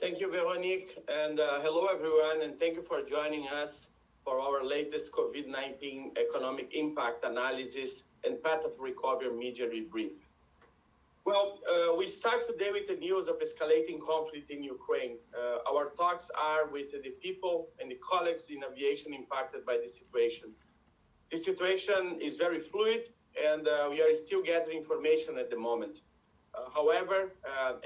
Thank you, Veronique, and hello, everyone, and thank you for joining us for our latest COVID-19 economic impact analysis and path of recovery media debrief. Well, we start today with the news of escalating conflict in Ukraine. Our talks are with the people and the colleagues in aviation impacted by the situation. The situation is very fluid, and we are still gathering information at the moment. However,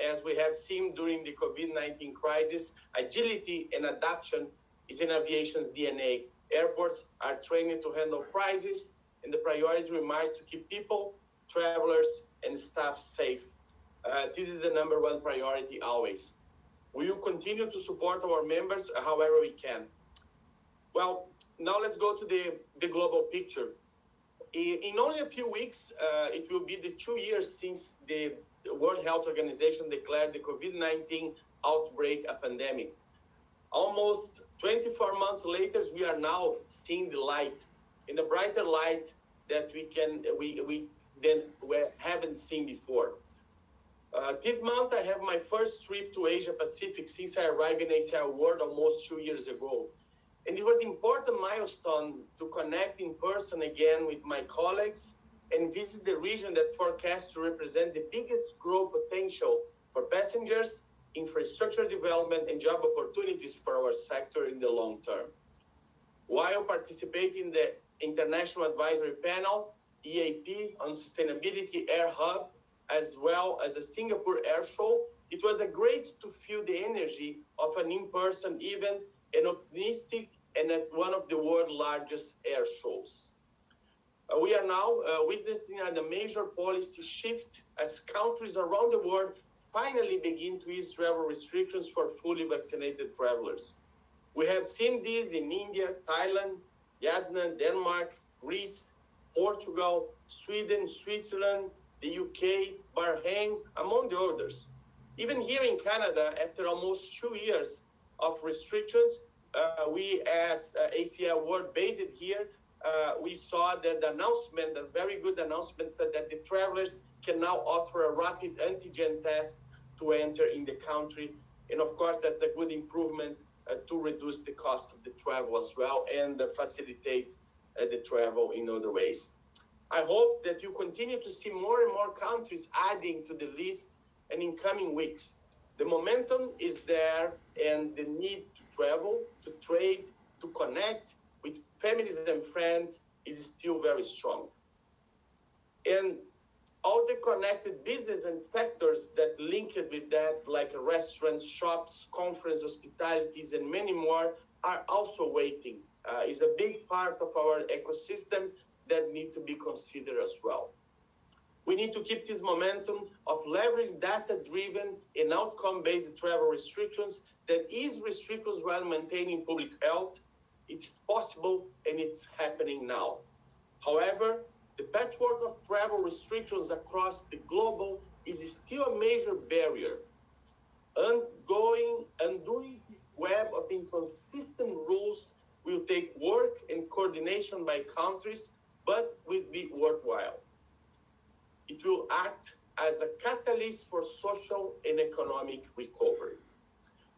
as we have seen during the COVID-19 crisis, agility and adaptation is in aviation's DNA. Airports are trained to handle crises, and the priority remains to keep people, travelers, and staff safe. This is the number one priority always. We will continue to support our members however we can. Well, now let's go to the global picture. In only a few weeks, it will be the 2 years since the World Health Organization declared the COVID-19 outbreak a pandemic. Almost 24 months later, we are now seeing the light, in a brighter light that we haven't seen before. This month, I have my first trip to Asia Pacific since I arrived in ACI World almost 2 years ago. And it was an important milestone to connect in person again with my colleagues and visit the region that forecasts to represent the biggest growth potential for passengers, infrastructure development, and job opportunities for our sector in the long term. While participating in the International Advisory Panel, EAP, on Sustainability Air Hub, as well as a Singapore Air Show, it was great to feel the energy of an in-person event and optimistic and at one of the world's largest air shows. We are now witnessing a major policy shift as countries around the world finally begin to ease travel restrictions for fully vaccinated travelers. We have seen this in India, Thailand, Vietnam, Denmark, Greece, Portugal, Sweden, Switzerland, the UK, Bahrain, among the others. Even here in Canada, after almost 2 years of restrictions, we as ACI World based here, we saw that the announcement, a very good announcement that the travelers can now offer a rapid antigen test to enter in the country. And of course, that's a good improvement to reduce the cost of the travel as well and facilitate the travel in other ways. I hope that you continue to see more and more countries adding to the list and in coming weeks. The momentum is there, and the need to travel, to trade, to connect with families and friends is still very strong. And all the connected business and sectors that link it with that, like restaurants, shops, conference, hospitalities, and many more, are also waiting. It's a big part of our ecosystem that need to be considered as well. We need to keep this momentum of leveraging data-driven and outcome-based travel restrictions that ease restrictions while maintaining public health. It's possible and it's happening now. However, the patchwork of travel restrictions across the globe is still a major barrier. Undoing this web of inconsistent rules will take work and coordination by countries, but will be worthwhile. It will act as a catalyst for social and economic recovery.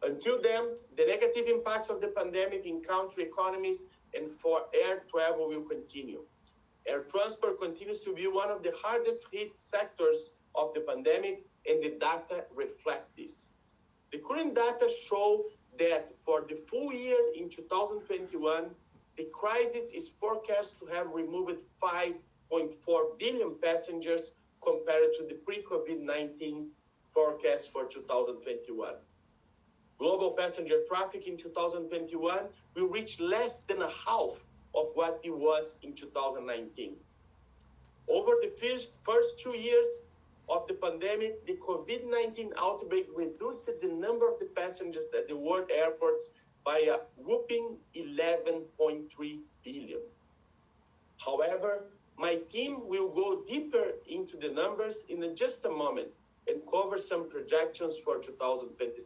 Until then, the negative impacts of the pandemic in country economies and for air travel will continue. Air transport continues to be one of the hardest hit sectors of the pandemic, and the data reflect this. The current data show that for the full year in 2021, the crisis is forecast to have removed 5.4 billion passengers compared to the pre-COVID-19 forecast for 2021. Global passenger traffic in 2021 will reach less than a half of what it was in 2019. Over the first 2 years of the pandemic, the COVID-19 outbreak reduced the number of the passengers at the world airports by a whopping 11.3 billion. However, my team will go deeper into the numbers in just a moment and cover some projections for 2022.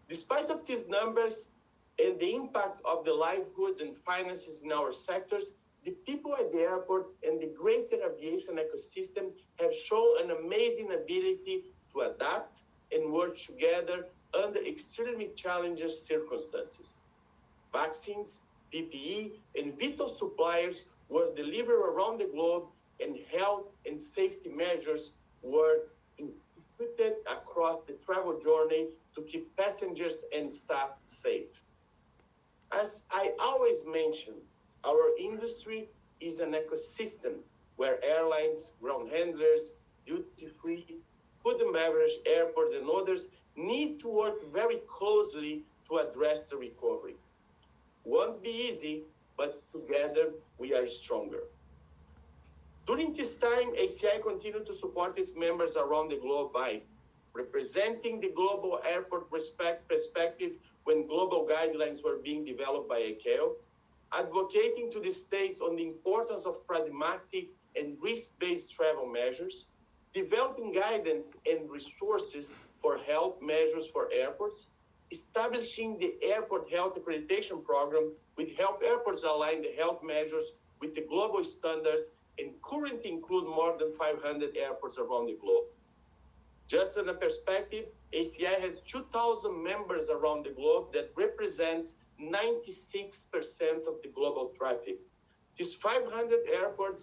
Despite of these numbers and the impact of the livelihoods and finances in our sectors, the people at the airport and the greater aviation ecosystem have shown an amazing ability to adapt and work together under extremely challenging circumstances. Vaccines, PPE, and vital supplies were delivered around the globe, and health and safety measures were instituted across the travel journey to keep passengers and staff safe. As I always mention, our industry is an ecosystem where airlines, ground handlers, duty-free, food and beverage, airports, and others need to work very closely to address the recovery. Won't be easy, but together we are stronger. During this time, ACI continued to support its members around the globe by representing the global airport perspective when global guidelines were being developed by ICAO, advocating to the states on the importance of pragmatic and risk-based travel measures, developing guidance and resources for health measures for airports, establishing the Airport Health Accreditation Program with help airports align the health measures with the global standards and currently include more than 500 airports around the globe. Just in a perspective, ACI has 2,000 members around the globe that represents 96% of the global traffic. These 500 airports,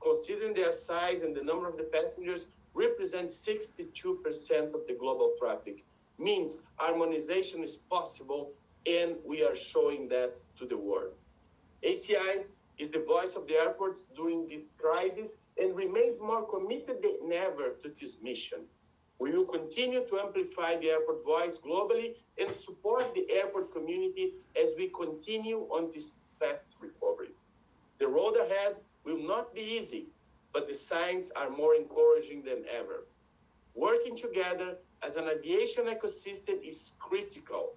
considering their size and the number of the passengers, represent 62% of the global traffic. Means harmonization is possible, and we are showing that to the world. ACI is the voice of the airports during this crisis and remains more committed than ever to this mission. We will continue to amplify the airport voice globally and support the airport community as we continue on this path to recovery. The road ahead will not be easy, but the signs are more encouraging than ever. Working together as an aviation ecosystem is critical.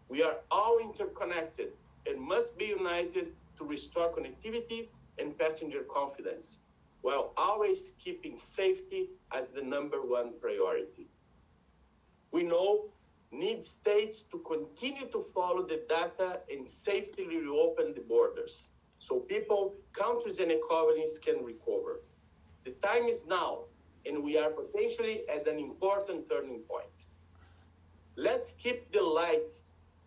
We are all interconnected and must be united to restore connectivity and passenger confidence, while always keeping safety as the #1 priority. We know need states to continue to follow the data and safely reopen the borders so people, countries, and economies can recover. The time is now, and we are potentially at an important turning point. Let's keep the light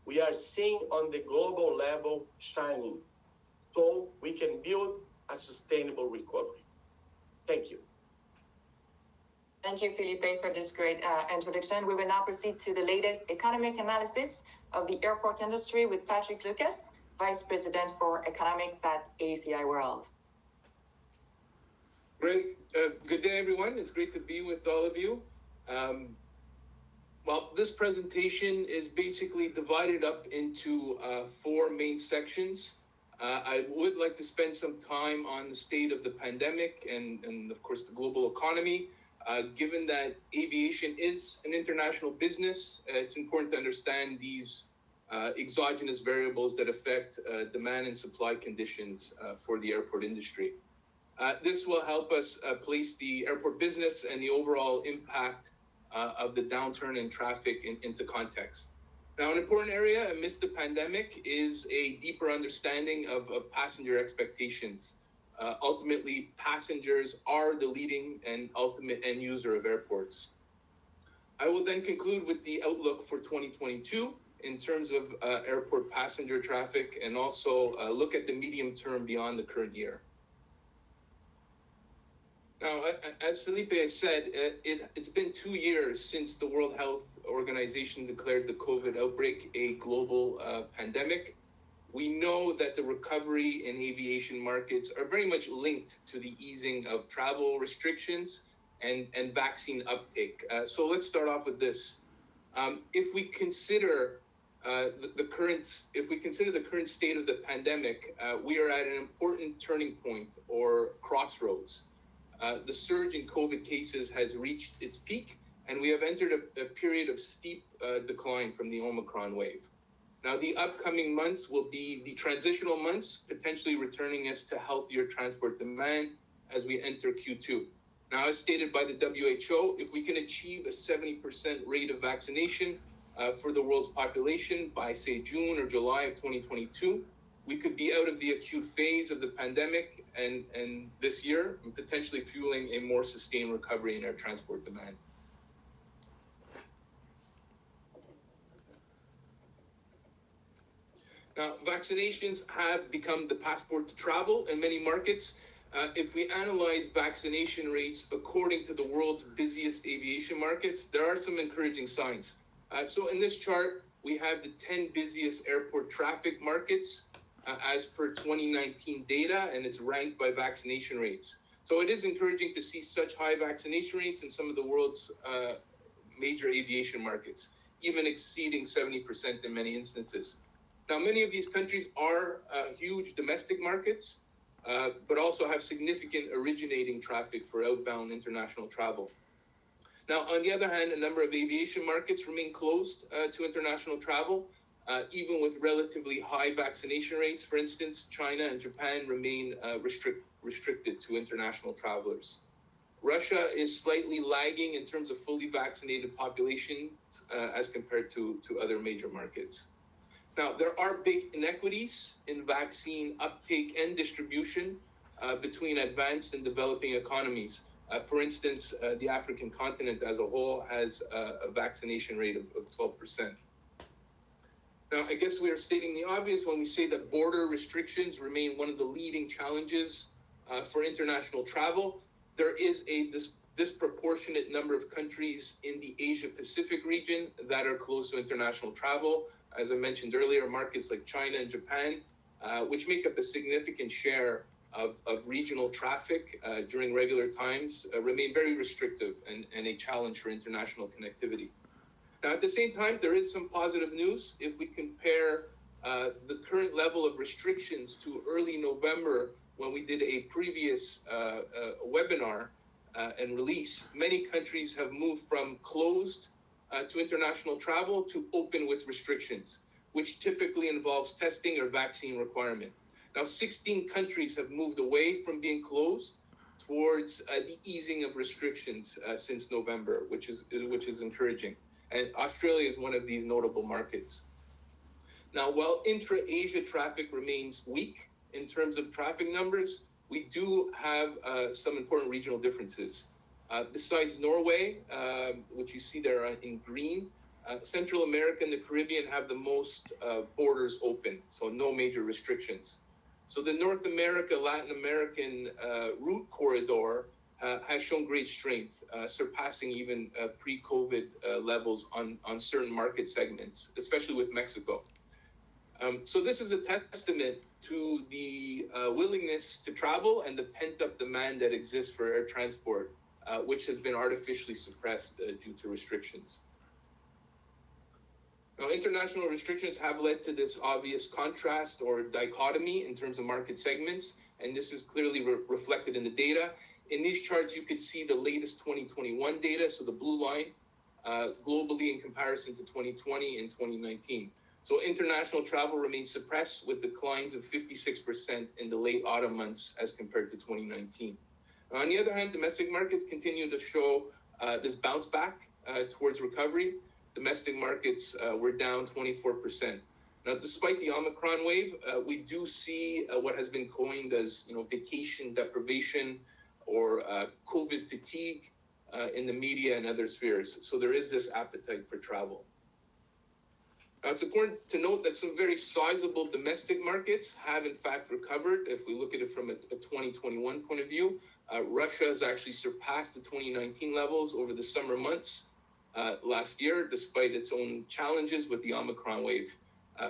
we are seeing on the global level shining so we can build a sustainable recovery. Thank you. Thank you, Felipe, for this great introduction. We will now proceed to the latest economic analysis of the airport industry with Patrick Lucas, Vice President for Economics at ACI World. Great. Good day, everyone. It's great to be with all of you. Well, this presentation is basically divided up into 4 main sections. I would like to spend some time on the state of the pandemic and of course, the global economy. Given that aviation is an international business, it's important to understand these exogenous variables that affect demand and supply conditions for the airport industry. This will help us place the airport business and the overall impact of the downturn in traffic into context. Now, an important area amidst the pandemic is a deeper understanding of passenger expectations. Ultimately, passengers are the leading and ultimate end user of airports. I will then conclude with the outlook for 2022 in terms of airport passenger traffic and also look at the medium term beyond the current year. Now, as Felipe has said, it's been 2 years since the World Health Organization declared the COVID outbreak a global pandemic. We know that the recovery in aviation markets are very much linked to the easing of travel restrictions and vaccine uptake. So let's start off with this. If we consider the current state of the pandemic, we are at an important turning point or crossroads. The surge in COVID cases has reached its peak, and we have entered a period of steep decline from the Omicron wave. Now, the upcoming months will be the transitional months, potentially returning us to healthier transport demand as we enter Q2. Now, as stated by the WHO, if we can achieve a 70% rate of vaccination for the world's population by, say, June or July of 2022, we could be out of the acute phase of the pandemic and this year, and potentially fueling a more sustained recovery in air transport demand. Now, vaccinations have become the passport to travel in many markets. If we analyze vaccination rates according to the world's busiest aviation markets, there are some encouraging signs. So in this chart, we have the 10 busiest airport traffic markets as per 2019 data, and it's ranked by vaccination rates. So it is encouraging to see such high vaccination rates in some of the world's major aviation markets, even exceeding 70% in many instances. Now, many of these countries are huge domestic markets, but also have significant originating traffic for outbound international travel. Now, on the other hand, a number of aviation markets remain closed to international travel, even with relatively high vaccination rates. For instance, China and Japan remain restricted to international travelers. Russia is slightly lagging in terms of fully vaccinated populations as compared to other major markets. Now, there are big inequities in vaccine uptake and distribution between advanced and developing economies. For instance, the African continent as a whole has a vaccination rate of 12%. Now, I guess we are stating the obvious when we say that border restrictions remain one of the leading challenges for international travel. There is a disproportionate number of countries in the Asia-Pacific region that are closed to international travel. As I mentioned earlier, markets like China and Japan, which make up a significant share of regional traffic during regular times, remain very restrictive and a challenge for international connectivity. Now, at the same time, there is some positive news. If we compare the current level of restrictions to early November, when we did a previous webinar and release, many countries have moved from closed to international travel to open with restrictions, which typically involves testing or vaccine requirement. Now, 16 countries have moved away from being closed towards the easing of restrictions since November, which is encouraging. And Australia is one of these notable markets. Now, while intra-Asia traffic remains weak in terms of traffic numbers, we do have some important regional differences. Besides Norway, which you see there in green, Central America and the Caribbean have the most borders open, so no major restrictions. So the North America, Latin American route corridor has shown great strength, surpassing even pre-COVID levels on certain market segments, especially with Mexico. So this is a testament to the willingness to travel and the pent-up demand that exists for air transport, which has been artificially suppressed due to restrictions. Now, international restrictions have led to this obvious contrast or dichotomy in terms of market segments, and this is clearly reflected in the data. In these charts, you could see the latest 2021 data, so the blue line, globally in comparison to 2020 and 2019. So international travel remains suppressed with declines of 56% in the late autumn months as compared to 2019. On the other hand, domestic markets continue to show this bounce back towards recovery. Domestic markets were down 24%. Now, despite the Omicron wave, we do see what has been coined as, vacation deprivation or COVID fatigue in the media and other spheres. So there is this appetite for travel. Now, it's important to note that some very sizable domestic markets have in fact recovered. If we look at it from a 2021 point of view, Russia has actually surpassed the 2019 levels over the summer months last year, despite its own challenges with the Omicron wave.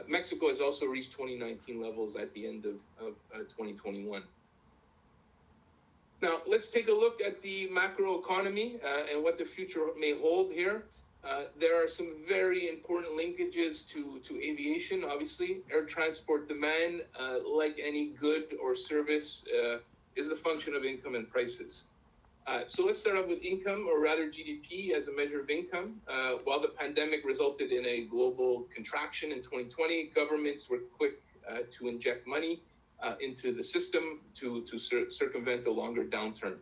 Mexico has also reached 2019 levels at the end of 2021. Now, let's take a look at the macro economy and what the future may hold here. There are some very important linkages to aviation, obviously. Air transport demand, like any good or service, is a function of income and prices. So let's start off with income, or rather GDP as a measure of income. While the pandemic resulted in a global contraction in 2020, governments were quick to inject money into the system to circumvent a longer downturn.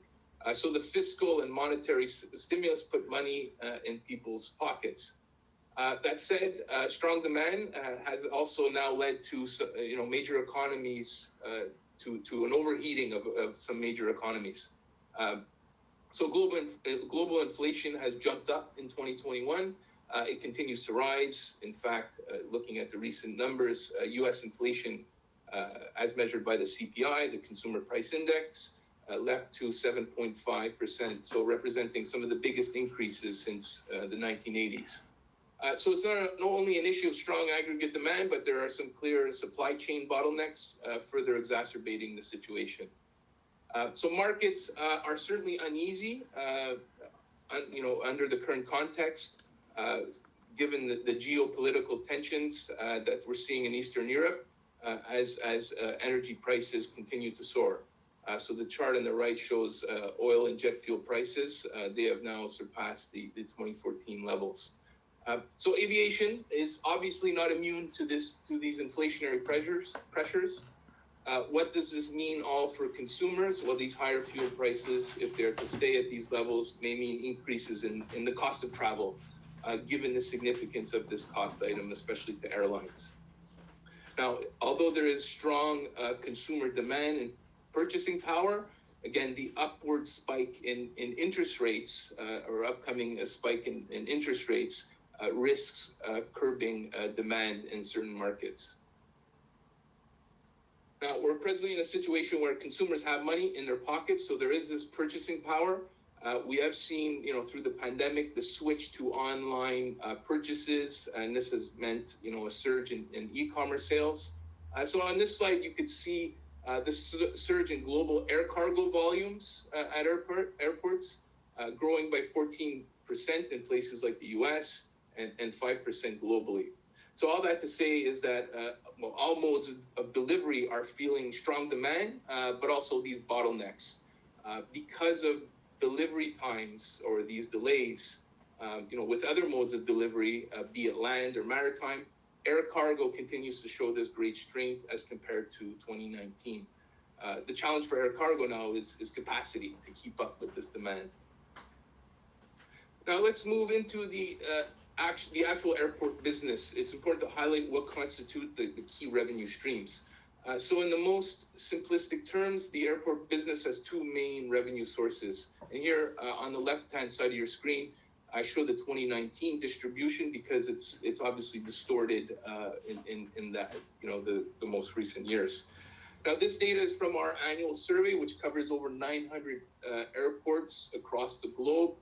So the fiscal and monetary stimulus put money in people's pockets. That said, strong demand has also now led to major economies to an overheating of some major economies. So global inflation has jumped up in 2021 It continues to rise. In fact, looking at the recent numbers, U.S. inflation, as measured by the CPI, the Consumer Price Index, leapt to 7.5%, so representing some of the biggest increases since the 1980s. So it's not only an issue of strong aggregate demand, but there are some clear supply chain bottlenecks further exacerbating the situation. So markets are certainly uneasy, under the current context, given the geopolitical tensions that we're seeing in Eastern Europe, as energy prices continue to soar. So the chart on the right shows oil and jet fuel prices. They have now surpassed the 2014 levels. So aviation is obviously not immune to these inflationary pressures. What does this mean all for consumers? Well, these higher fuel prices, if they're to stay at these levels, may mean increases in the cost of travel, given the significance of this cost item, especially to airlines. Now, although there is strong consumer demand and purchasing power, again, the upward spike in interest rates, or upcoming spike in interest rates, risks curbing demand in certain markets. Now, we're presently in a situation where consumers have money in their pockets, so there is this purchasing power. We have seen, through the pandemic, the switch to online purchases, and this has meant, a surge in e-commerce sales. So on this slide, you could see the surge in global air cargo volumes at airports, growing by 14% in places like the US and 5% globally. So all that to say is that all modes of delivery are feeling strong demand, but also these bottlenecks. Because of delivery times or these delays, with other modes of delivery, be it land or maritime, air cargo continues to show this great strength as compared to 2019. The challenge for air cargo now is capacity to keep up with this demand. Now let's move into the actual airport business. It's important to highlight what constitute the key revenue streams. So in the most simplistic terms, the airport business has two main revenue sources. And here on the left-hand side of your screen, I show the 2019 distribution because it's obviously distorted in that, the most recent years. Now, this data is from our annual survey, which covers over 900 airports across the globe.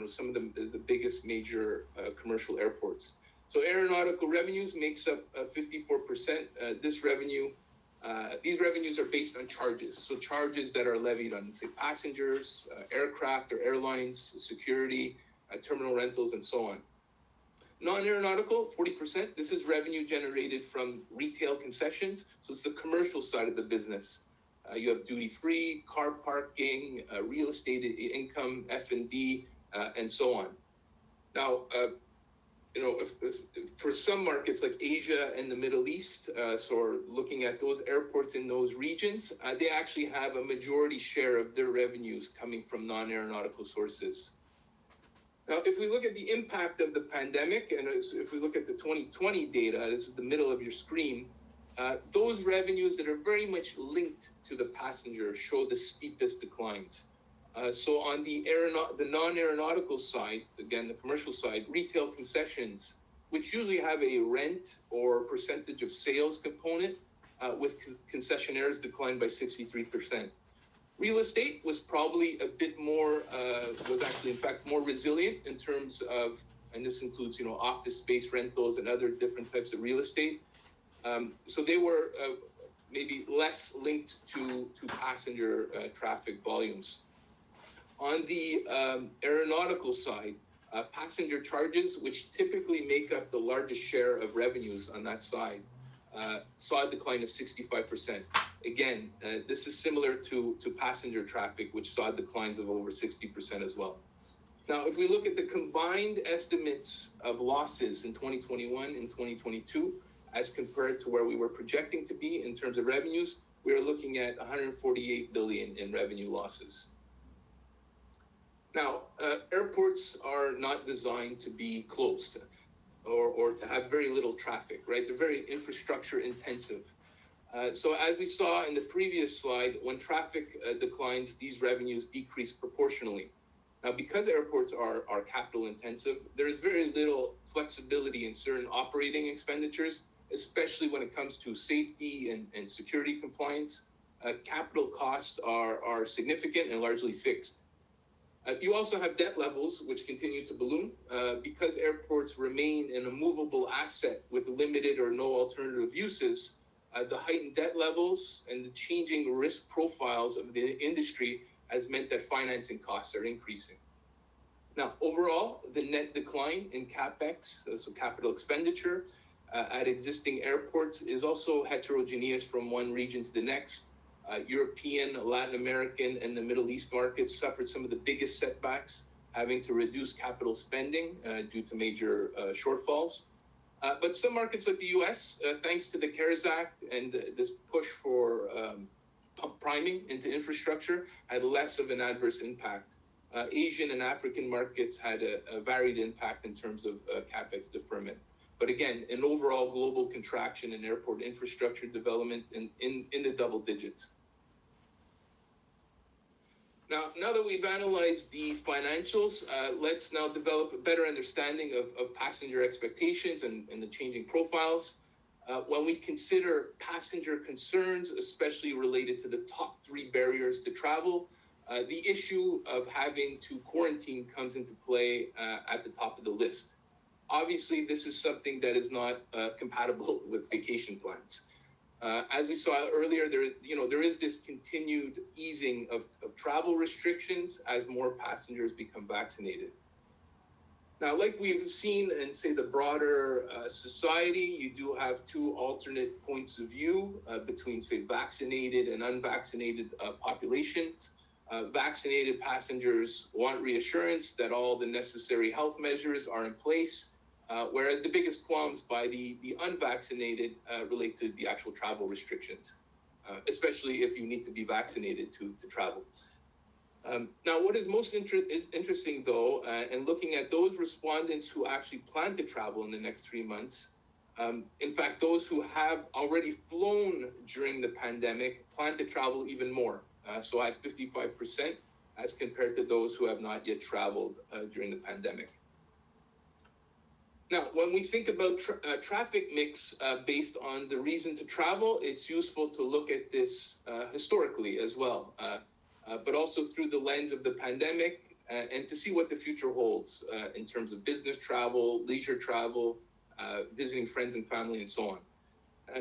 Some of the biggest major commercial airports. So aeronautical revenues makes up 54%. These revenues are based on charges. So charges that are levied on, say, passengers, aircraft or airlines, security, terminal rentals, and so on. Non-aeronautical, 40%. This is revenue generated from retail concessions. So it's the commercial side of the business. You have duty-free, car parking, real estate income, F&B, and so on. Now, for some markets like Asia and the Middle East, so looking at those airports in those regions, they actually have a majority share of their revenues coming from non-aeronautical sources. Now, if we look at the impact of the pandemic, and if we look at the 2020 data, this is the middle of your screen, those revenues that are very much linked to the passenger show the steepest declines. So on the non-aeronautical side, again, the commercial side, retail concessions, which usually have a rent or percentage of sales component, with concessionaires declined by 63%. Real estate was probably a bit more, was actually in fact more resilient in terms of, and this includes, office space rentals and other different types of real estate. So they were maybe less linked to passenger traffic volumes. On the aeronautical side, passenger charges, which typically make up the largest share of revenues on that side, saw a decline of 65%. Again, this is similar to passenger traffic, which saw declines of over 60% as well. Now, if we look at the combined estimates of losses in 2021 and 2022, as compared to where we were projecting to be in terms of revenues, we are looking at 148 billion in revenue losses. Now, airports are not designed to be closed or to have very little traffic, right? They're very infrastructure intensive. So as we saw in the previous slide, when traffic declines, these revenues decrease proportionally. Now, because airports are capital intensive, there is very little flexibility in certain operating expenditures, especially when it comes to safety and security compliance. Capital costs are significant and largely fixed. You also have debt levels, which continue to balloon. Because airports remain an immovable asset with limited or no alternative uses, the heightened debt levels and the changing risk profiles of the industry has meant that financing costs are increasing. Now, overall, the net decline in CapEx, so capital expenditure, at existing airports is also heterogeneous from one region to the next. European, Latin American, and the Middle East markets suffered some of the biggest setbacks, having to reduce capital spending due to major shortfalls. But some markets like the US, thanks to the CARES Act and this push for priming into infrastructure, had less of an adverse impact. Asian and African markets had a varied impact in terms of CapEx deferment. But again, an overall global contraction in airport infrastructure development in the double digits. Now that we've analyzed the financials, let's now develop a better understanding of passenger expectations and the changing profiles. When we consider passenger concerns, especially related to the top 3 barriers to travel, the issue of having to quarantine comes into play at the top of the list. Obviously, this is something that is not compatible with vacation plans. As we saw earlier, there is this continued easing of travel restrictions as more passengers become vaccinated. Now, like we've seen in, say, the broader society, you do have 2 alternate points of view between, say, vaccinated and unvaccinated populations. Vaccinated passengers want reassurance that all the necessary health measures are in place, whereas the biggest qualms by the unvaccinated relate to the actual travel restrictions, especially if you need to be vaccinated to travel. Now, what is most interesting, though, and looking at those respondents who actually plan to travel in the next 3 months, in fact, those who have already flown during the pandemic plan to travel even more. So at 55% as compared to those who have not yet traveled during the pandemic. Now, when we think about traffic mix based on the reason to travel, it's useful to look at this historically as well, but also through the lens of the pandemic and to see what the future holds in terms of business travel, leisure travel, visiting friends and family, and so on.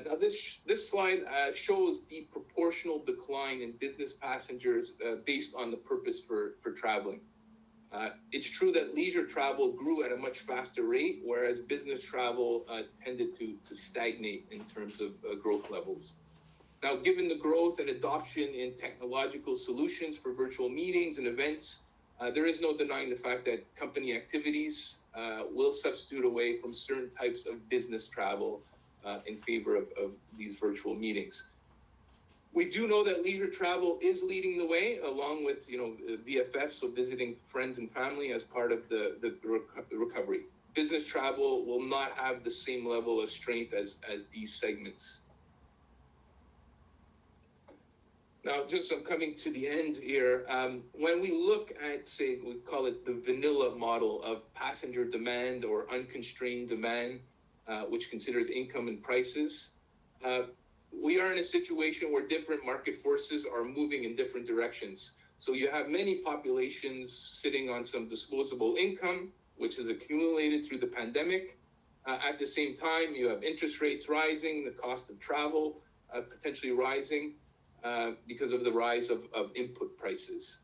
Now, this slide shows the proportional decline in business passengers based on the purpose for traveling. It's true that leisure travel grew at a much faster rate, whereas business travel tended to stagnate in terms of growth levels. Now, given the growth and adoption in technological solutions for virtual meetings and events, there is no denying the fact that company activities will substitute away from certain types of business travel in favor of these virtual meetings. We do know that leisure travel is leading the way, along with VFF, so visiting friends and family, as part of the recovery. Business travel will not have the same level of strength as these segments. Now, just I'm coming to the end here. When we look at, say, we call it the vanilla model of passenger demand or unconstrained demand, which considers income and prices, we are in a situation where different market forces are moving in different directions. So you have many populations sitting on some disposable income, which is accumulated through the pandemic. At the same time, you have interest rates rising, the cost of travel potentially rising because of the rise of input prices.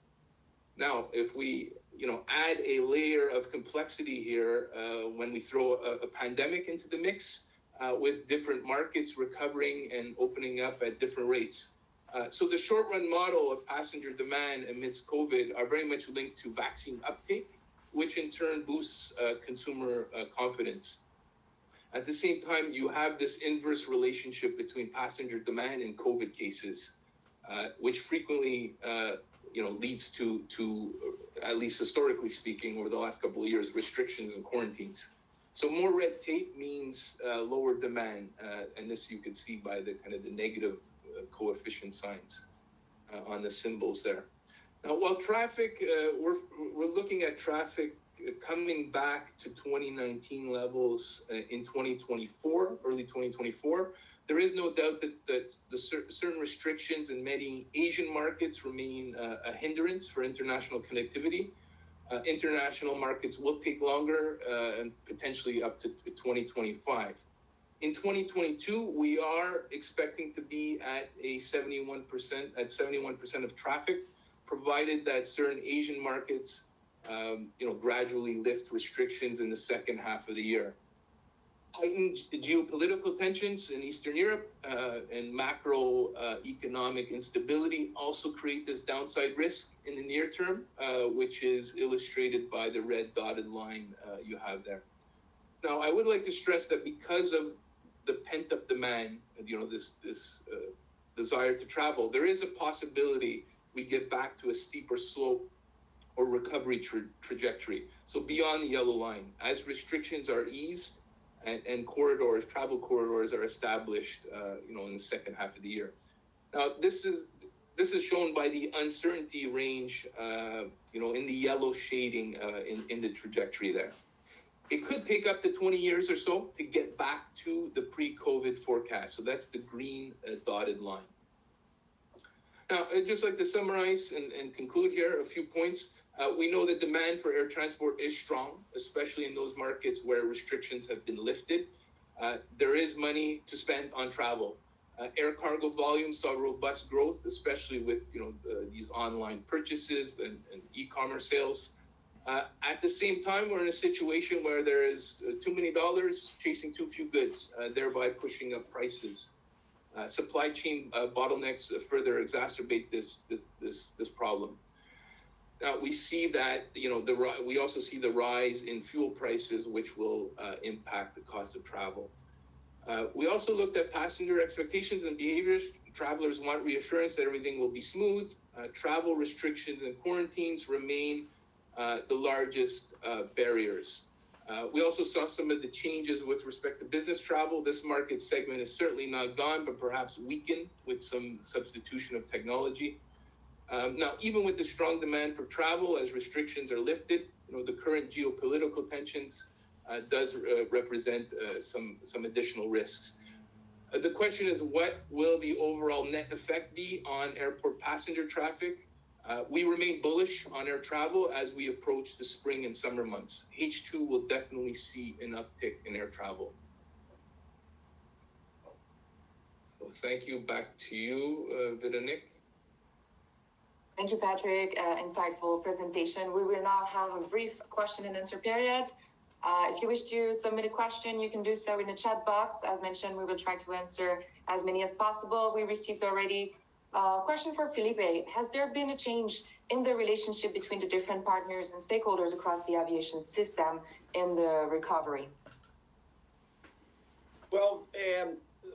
Now, if we add a layer of complexity here when we throw a pandemic into the mix, with different markets recovering and opening up at different rates. So the short-run model of passenger demand amidst COVID are very much linked to vaccine uptake, which in turn boosts consumer confidence. At the same time, you have this inverse relationship between passenger demand and COVID cases, which frequently leads to, at least historically speaking, over the last couple of years, restrictions and quarantines. So more red tape means lower demand, and this you can see by the kind of the negative coefficient signs on the symbols there. Now, while traffic, we're looking at traffic coming back to 2019 levels in 2024, early 2024. There is no doubt that certain restrictions in many Asian markets remain a hindrance for international connectivity. International markets will take longer and potentially up to 2025. In 2022, we are expecting to be at 71% of traffic, provided that certain Asian markets, gradually lift restrictions in the second half of the year. Heightened geopolitical tensions in Eastern Europe and macroeconomic instability also create this downside risk in the near term, which is illustrated by the red dotted line you have there. Now, I would like to stress that because of the pent-up demand, this desire to travel, there is a possibility we get back to a steeper slope or recovery trajectory. So beyond the yellow line, as restrictions are eased and travel corridors are established, in the second half of the year. Now, this is shown by the uncertainty range, in the yellow shading in the trajectory there. It could take up to 20 years or so to get back to the pre-COVID forecast. So that's the green dotted line. Now, I'd just like to summarize and conclude here a few points. We know that demand for air transport is strong, especially in those markets where restrictions have been lifted. There is money to spend on travel. Air cargo volumes saw robust growth, especially with these online purchases and e-commerce sales. At the same time, we're in a situation where there is too many dollars chasing too few goods, thereby pushing up prices. Supply chain bottlenecks further exacerbate this problem. Now we see that we also see the rise in fuel prices, which will impact the cost of travel. We also looked at passenger expectations and behaviors. Travelers want reassurance that everything will be smooth. Travel restrictions and quarantines remain the largest barriers. We also saw some of the changes with respect to business travel. This market segment is certainly not gone, but perhaps weakened with some substitution of technology. Now, even with the strong demand for travel as restrictions are lifted, the current geopolitical tensions does represent some additional risks. The question is, what will the overall net effect be on airport passenger traffic? We remain bullish on air travel as we approach the spring and summer months. H2 will definitely see an uptick in air travel. So thank you. Back to you, Veronique. Thank you, Patrick. Insightful presentation. We will now have a brief question and answer period. If you wish to submit a question, you can do so in the chat box. As mentioned, we will try to answer as many as possible. We received already a question for Felipe. Has there been a change in the relationship between the different partners and stakeholders across the aviation system in the recovery? Well,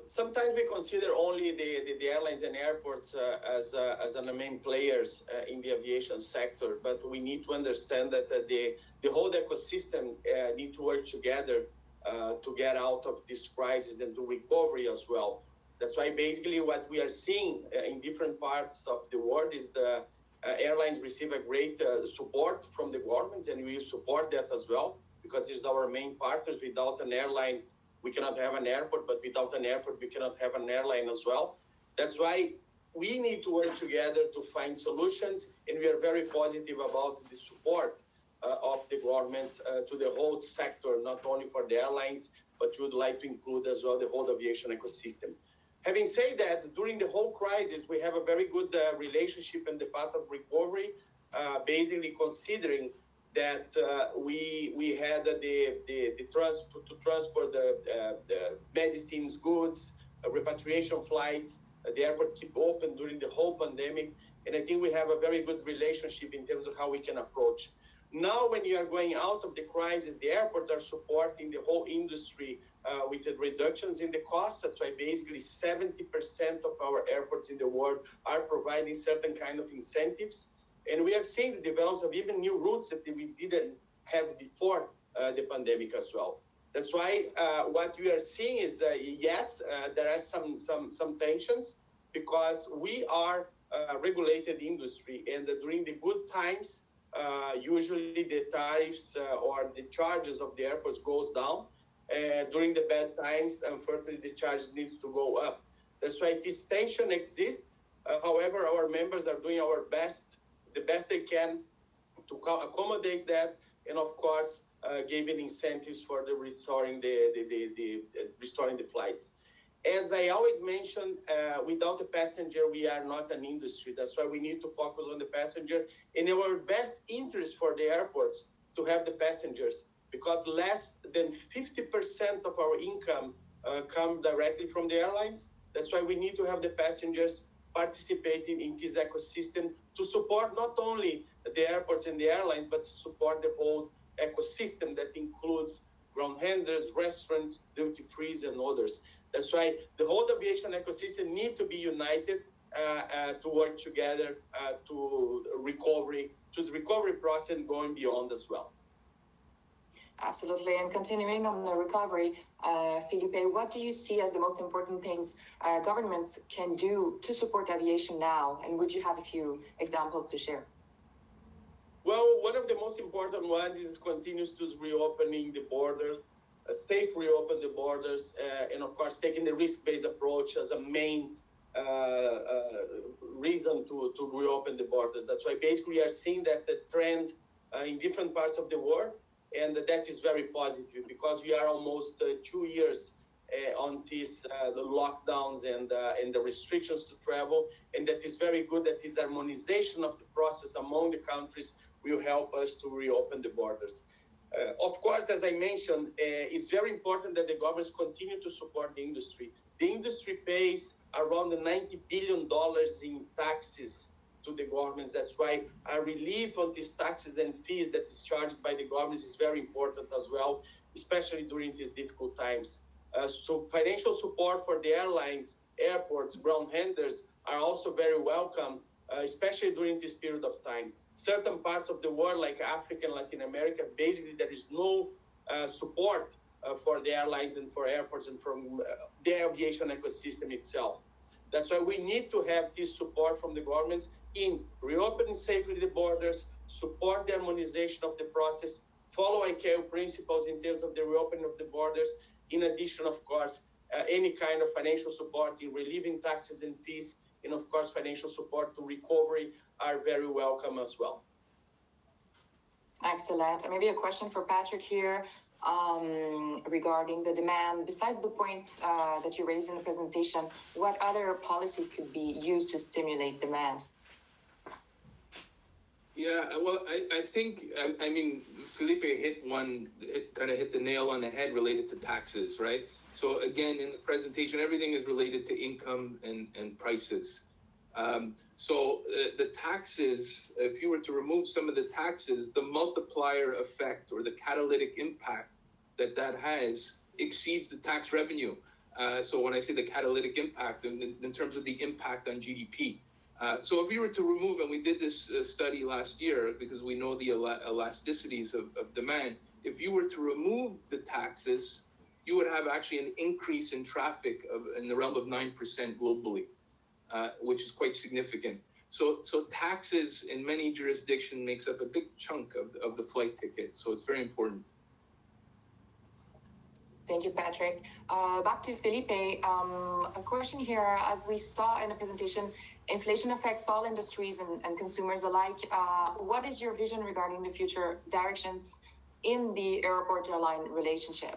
sometimes we consider only the airlines and airports as the main players in the aviation sector, but we need to understand that the whole ecosystem need to work together to get out of this crisis and to recovery as well. That's why basically what we are seeing in different parts of the world is the airlines receive a great support from the government, and we support that as well, because it's our main partners. Without an airline, we cannot have an airport, but without an airport, we cannot have an airline as well. That's why we need to work together to find solutions, and we are very positive about the support of the governments to the whole sector, not only for the airlines, but we would like to include as well the whole aviation ecosystem. Having said that, during the whole crisis, we have a very good relationship in the path of recovery, basically considering that we had the transport to transport the medicines, goods, repatriation flights. The airports keep open during the whole pandemic, and I think we have a very good relationship in terms of how we can approach. Now, when you are going out of the crisis, the airports are supporting the whole industry with the reductions in the costs. That's why basically 70% of our airports in the world are providing certain kind of incentives. And we are seeing the development of even new routes that we didn't have before the pandemic as well. That's why what we are seeing is, yes, there are some tensions, because we are regulated industry, and during the good times, usually the tariffs or the charges of the airports goes down. During the bad times, unfortunately, the charges needs to go up. That's why this tension exists. However, our members are doing the best they can to accommodate that, and of course, giving incentives for the restoring the flights. As I always mention, without the passenger, we are not an industry. That's why we need to focus on the passenger, and in our best interest for the airports to have the passengers, because less than 50% of our income come directly from the airlines. That's why we need to have the passengers participating in this ecosystem to support not only the airports and the airlines, but to support the whole ecosystem that includes ground handlers, restaurants, duty-frees, and others. That's why the whole aviation ecosystem need to be united to work together to the recovery process going beyond as well. Absolutely. And continuing on the recovery, Felipe, what do you see as the most important things governments can do to support aviation now? And would you have a few examples to share? Well, one of the most important ones is continues to reopening the borders, safe reopen the borders, and of course taking the risk-based approach as a main reason to reopen the borders. That's why basically we are seeing that the trend in different parts of the world, and that is very positive because we are almost 2 years on these the lockdowns and the restrictions to travel, and that is very good that this harmonization of the process among the countries will help us to reopen the borders. Of course, as I mentioned, it's very important that the governments continue to support the industry. The industry pays around $90 billion in taxes to the governments. That's why a relief on these taxes and fees that is charged by the governments is very important as well, especially during these difficult times. So financial support for the airlines, airports, ground handlers are also very welcome, especially during this period of time. Certain parts of the world, like Africa and Latin America, basically there is no support for the airlines and for airports and from the aviation ecosystem itself. That's why we need to have this support from the governments in reopening safely the borders, support the harmonization of the process, follow ACI principles in terms of the reopening of the borders. In addition, of course, any kind of financial support in relieving taxes and fees, and of course, financial support to recovery are very welcome as well. Excellent. Maybe a question for Patrick here regarding the demand. Besides the point that you raised in the presentation, what other policies could be used to stimulate demand? Yeah, well, I think, I mean, Felipe kind of hit the nail on the head related to taxes, right? So again, in the presentation, everything is related to income and prices. So the taxes, if you were to remove some of the taxes, the multiplier effect or the catalytic impact that has exceeds the tax revenue. So when I say the catalytic impact, in terms of the impact on GDP. So if you were to remove, and we did this study last year because we know the elasticities of demand, if you were to remove the taxes, you would have actually an increase in traffic in the realm of 9% globally, which is quite significant. So taxes in many jurisdictions makes up a big chunk of the flight ticket. So it's very important. Thank you, Patrick. Back to Felipe. A question here, as we saw in the presentation, inflation affects all industries and consumers alike. What is your vision regarding the future directions in the airport-airline relationship?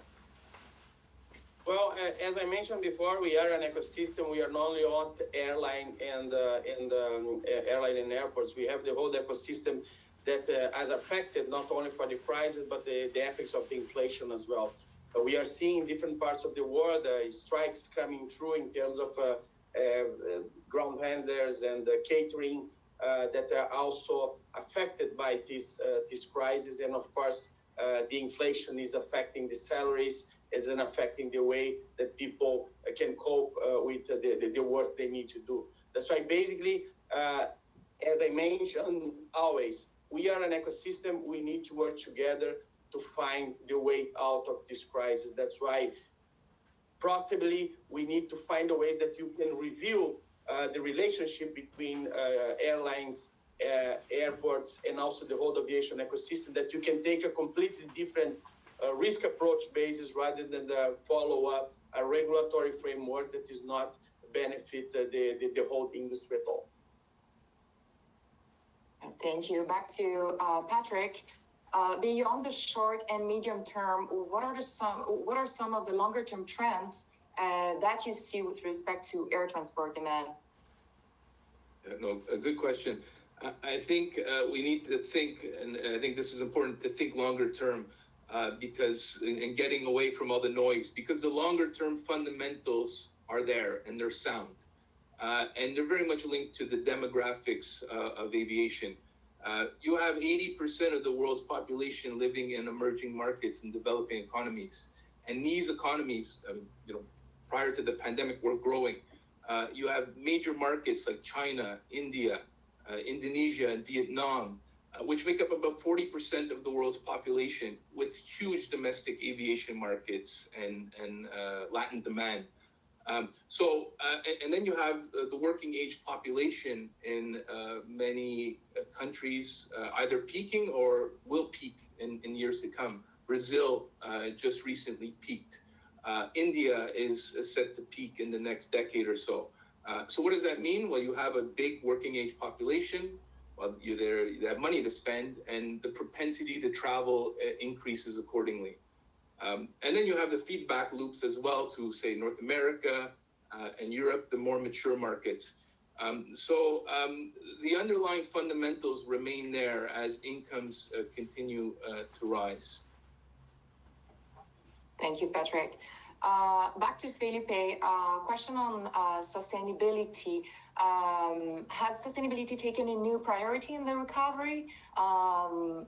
Well, as I mentioned before, we are an ecosystem. We are not only on airline and airline and airports. We have the whole ecosystem that is affected not only for the crisis, but the effects of the inflation as well. We are seeing in different parts of the world strikes coming through in terms of ground handlers and catering that are also affected by this crisis. And of course, the inflation is affecting the salaries, is affecting the way that people can cope with the work they need to do. That's why basically, as I mentioned always, we are an ecosystem. We need to work together to find the way out of this crisis. That's why possibly we need to find the ways that you can review the relationship between airlines, airports, and also the whole aviation ecosystem, that you can take a completely different risk approach basis rather than follow up a regulatory framework that does not benefit the whole industry at all. Thank you. Back to Patrick. Beyond the short and medium term, what are some of the longer term trends that you see with respect to air transport demand? No, a good question. I think we need to think, and I think this is important to think longer term, because and getting away from all the noise, because the longer term fundamentals are there and they're sound, and they're very much linked to the demographics of aviation. You have 80% of the world's population living in emerging markets and developing economies, and these economies, prior to the pandemic, were growing. You have major markets like China, India, Indonesia, and Vietnam, which make up about 40% of the world's population, with huge domestic aviation markets and latent demand. And then you have the working age population in many countries either peaking or will peak in years to come. Brazil just recently peaked. India is set to peak in the next decade or so. So what does that mean? Well, you have a big working age population. Well, you have money to spend, and the propensity to travel increases accordingly. And then you have the feedback loops as well to, say, North America and Europe, the more mature markets. So the underlying fundamentals remain there as incomes continue to rise. Thank you, Patrick. Back to Felipe, question on sustainability. Has sustainability taken a new priority in the recovery?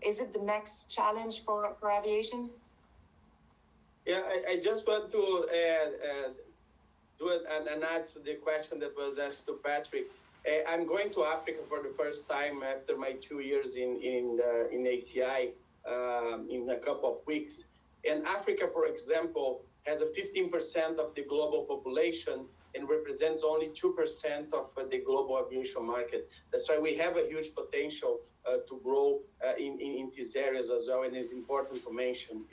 Is it the next challenge for aviation? Yeah, I just want to do an add to the question that was asked to Patrick. I'm going to Africa for the first time after my 2 years in ACI in a couple of weeks. And Africa, for example, has a 15% of the global population and represents only 2% of the global aviation market. That's why we have a huge potential to grow in these areas as well, and it's important to mention,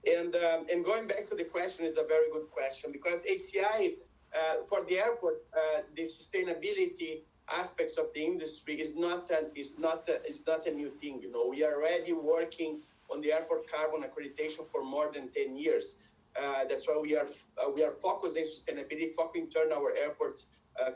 And going back to the question is a very good question, because ACI, for the airports, the sustainability aspects of the industry is not a new thing. We are already working on the airport carbon accreditation for more than 10 years. That's why we are focusing sustainability, focusing turn our airports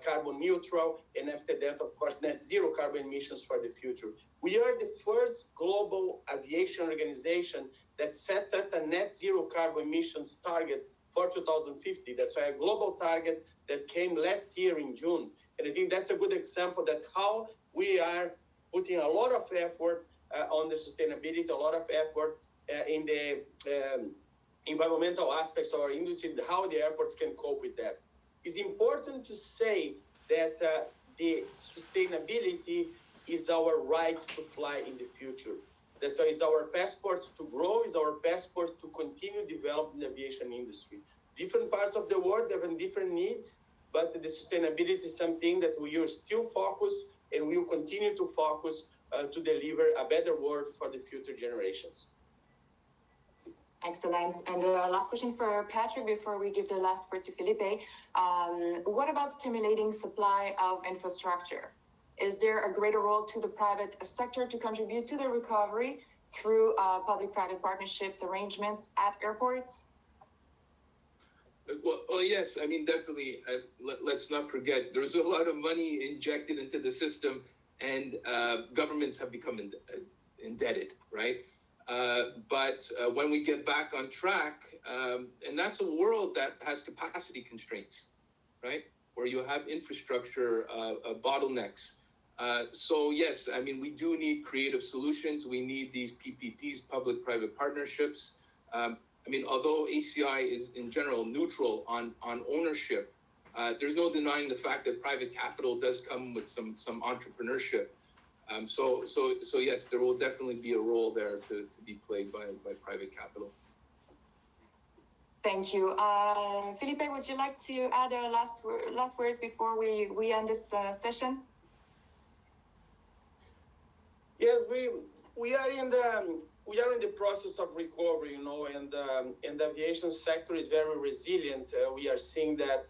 carbon neutral, and after that, of course, net zero carbon emissions for the future. We are the first global aviation organization that set up a net zero carbon emissions target for 2050. That's why a global target that came last year in June. And I think that's a good example that how we are putting a lot of effort on the sustainability, a lot of effort in the environmental aspects of our industry, how the airports can cope with that. It's important to say that the sustainability is our right to fly in the future. That's why it's our passports to grow, it's our passports to continue developing the aviation industry. Different parts of the world have different needs, but the sustainability is something that we are still focused and we will continue to focus to deliver a better world for the future generations. Excellent. And last question for Patrick before we give the last word to Felipe. What about stimulating supply of infrastructure? Is there a greater role to the private sector to contribute to the recovery through public-private partnerships arrangements at airports? Well, yes. I mean, definitely. Let's not forget, there's a lot of money injected into the system, and governments have become indebted, right? But when we get back on track, and that's a world that has capacity constraints, right? Where you have infrastructure bottlenecks. So yes, I mean, we do need creative solutions. We need these PPPs, public-private partnerships. I mean, although ACI is in general neutral on ownership, there's no denying the fact that private capital does come with some entrepreneurship. So yes, there will definitely be a role there to be played by private capital. Thank you. Felipe, would you like to add our last words before we end this session? Yes, we are in the process of recovery, you know, and the aviation sector is very resilient. We are seeing that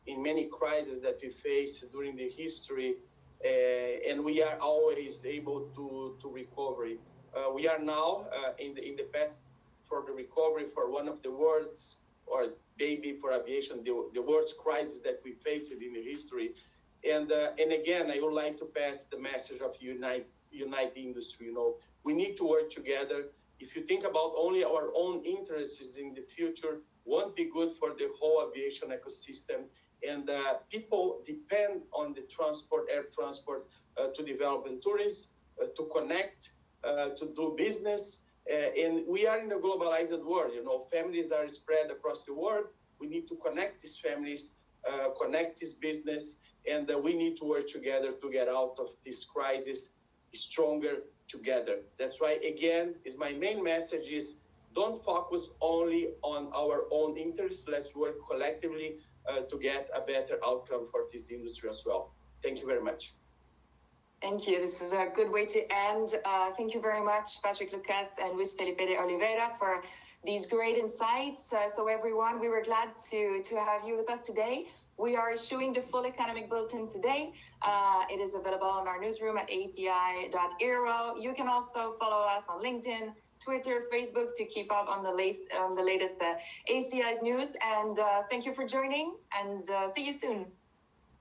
in many crises that we face during the history, and we are always able to recovery. We are now in the path for the recovery for one of the world's, or maybe for aviation, the worst crisis that we faced in the history. And again, I would like to pass the message of unite the industry. You know, we need to work together. If you think about only our own interests in the future, won't be good for the whole aviation ecosystem. And people depend on the transport, air transport, to develop and tourism, to connect, to do business. And we are in a globalized world. You know, families are spread across the world. We need to connect these families, connect this business, and we need to work together to get out of this crisis stronger together. That's why, again, is my main message is don't focus only on our own interests. Let's work collectively to get a better outcome for this industry as well. Thank you very much. Thank you. This is a good way to end. Thank you very much, Patrick Lucas and Luis Felipe de Oliveira, for these great insights. So everyone, we were glad to have you with us today. We are issuing the full economic bulletin today. It is available on our newsroom at ACI.aero. You can also follow us on LinkedIn, Twitter, Facebook to keep up on the latest ACI's news. And thank you for joining, and see you soon.